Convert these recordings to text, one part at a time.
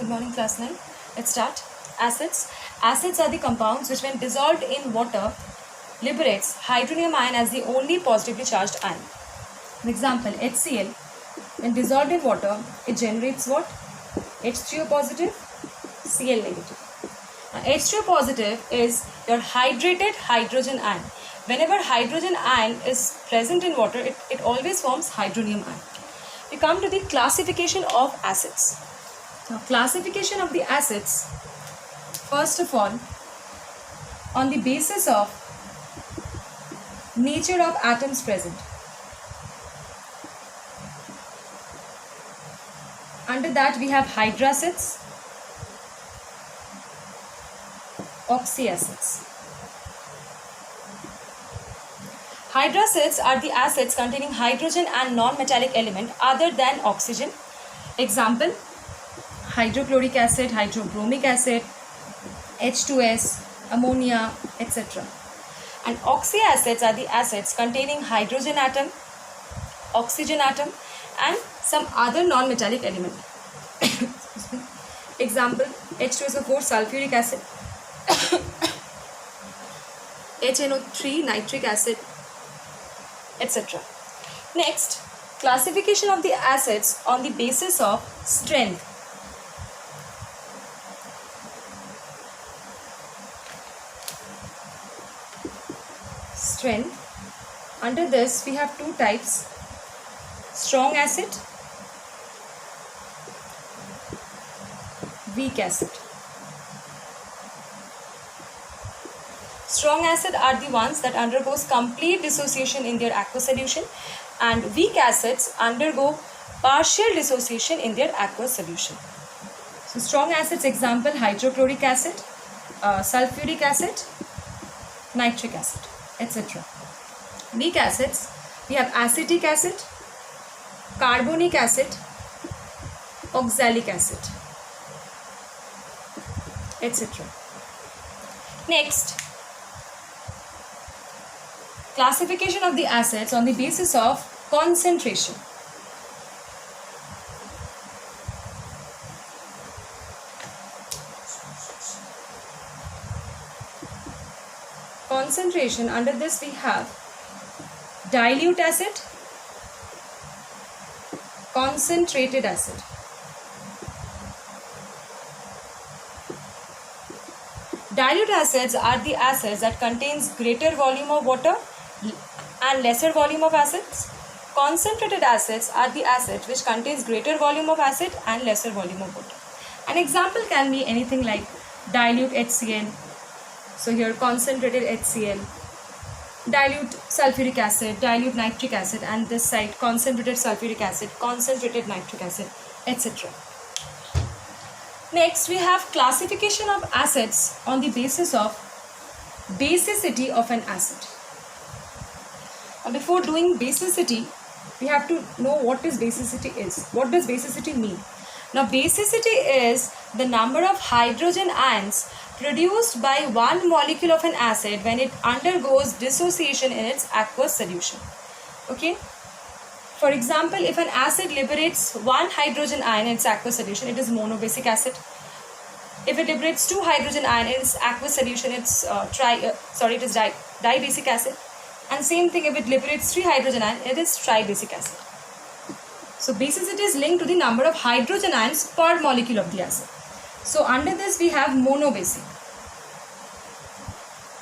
Good morning, class 9. Let's start. Acids. Acids are the compounds which, when dissolved in water, liberates hydronium ion as the only positively charged ion. For example, HCl, when dissolved in water, it generates what? H3O positive, Cl negative. Now, H2O positive is your hydrated hydrogen ion. Whenever hydrogen ion is present in water, it always forms hydronium ion. We come to the classification of acids. Now, classification of the acids, first of all, on the basis of nature of atoms present. Under that we have hydracids, oxyacids. Hydracids are the acids containing hydrogen and non-metallic element other than oxygen. Example, hydrochloric acid, hydrobromic acid, H2S, ammonia, etc. And oxyacids are the acids containing hydrogen atom, oxygen atom and some other non-metallic element. Example, H2SO4 sulfuric acid, HNO3 nitric acid, etc. Next, classification of the acids on the basis of strength. Strength. Under this we have two types: strong acid, weak acid. Strong acid are the ones that undergoes complete dissociation in their aqueous solution, and weak acids undergo partial dissociation in their aqueous solution. So strong acids, example, hydrochloric acid, sulfuric acid, nitric acid, etc. Weak acids, we have acetic acid, carbonic acid, oxalic acid, etc. Next, classification of the acids on the basis of concentration. Concentration, under this we have dilute acid, concentrated acid. Dilute acids are the acids that contains greater volume of water and lesser volume of acids. Concentrated acids are the acids which contains greater volume of acid and lesser volume of water. An example can be anything like dilute HCl. So here concentrated HCl, dilute sulfuric acid, dilute nitric acid, and this side concentrated sulfuric acid, concentrated nitric acid, etc. Next, we have classification of acids on the basis of basicity of an acid. Now, before doing basicity, we have to know what is basicity is. What does basicity mean? Now, basicity is the number of hydrogen ions produced by one molecule of an acid when it undergoes dissociation in its aqueous solution. Okay? For example, if an acid liberates one hydrogen ion in its aqueous solution, it is monobasic acid. If it liberates two hydrogen ion in its aqueous solution, it's dibasic acid. And same thing, if it liberates three hydrogen ion, it is tribasic acid. So basicity is linked to the number of hydrogen ions per molecule of the acid. So under this we have monobasic.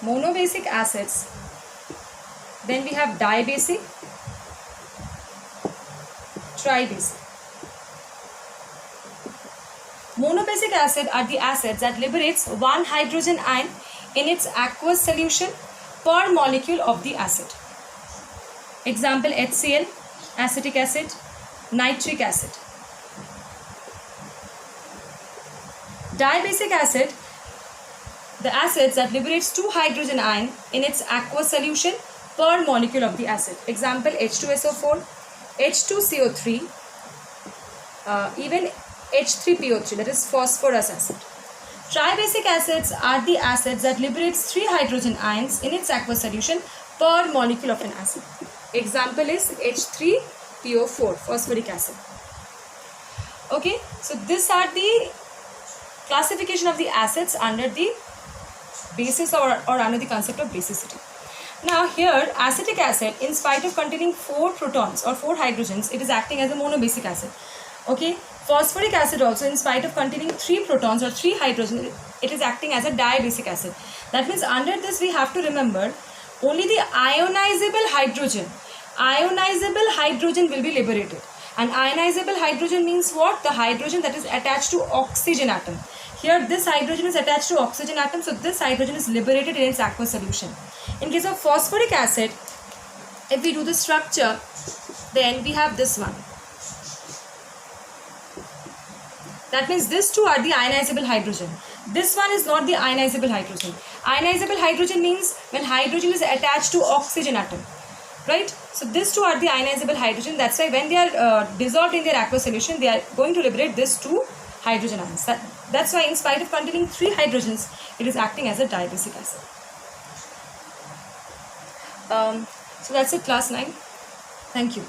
Monobasic acids. Then we have dibasic, tribasic. Monobasic acid are the acids that liberates one hydrogen ion in its aqueous solution per molecule of the acid. Example, HCl, acetic acid, nitric acid. Dibasic acid, the acids that liberates two hydrogen ion in its aqueous solution per molecule of the acid. Example, H2SO4, H2CO3, even H3PO3, that is phosphorus acid. Tribasic acids are the acids that liberates three hydrogen ions in its aqueous solution per molecule of an acid. Example is H3PO4, phosphoric acid. Okay, so these are the classification of the acids under the basis or under the concept of basicity. Now here acetic acid, in spite of containing 4 protons or 4 hydrogens, it is acting as a monobasic acid. Okay, phosphoric acid also, in spite of containing 3 protons or 3 hydrogens, it is acting as a dibasic acid. That means under this we have to remember only the ionizable hydrogen will be liberated. And ionizable hydrogen means what? The hydrogen that is attached to oxygen atom. Here this hydrogen is attached to oxygen atom, so this hydrogen is liberated in its aqueous solution. In case of phosphoric acid, if we do the structure, then we have this one. That means these two are the ionizable hydrogen. This one is not the ionizable hydrogen. Ionizable hydrogen means when hydrogen is attached to oxygen atom. Right? So these two are the ionizable hydrogen. That's why when they are dissolved in their aqueous solution, they are going to liberate these 2 hydrogen ions. That's why in spite of containing 3 hydrogens, it is acting as a dibasic acid. So that's it, class 9. Thank you.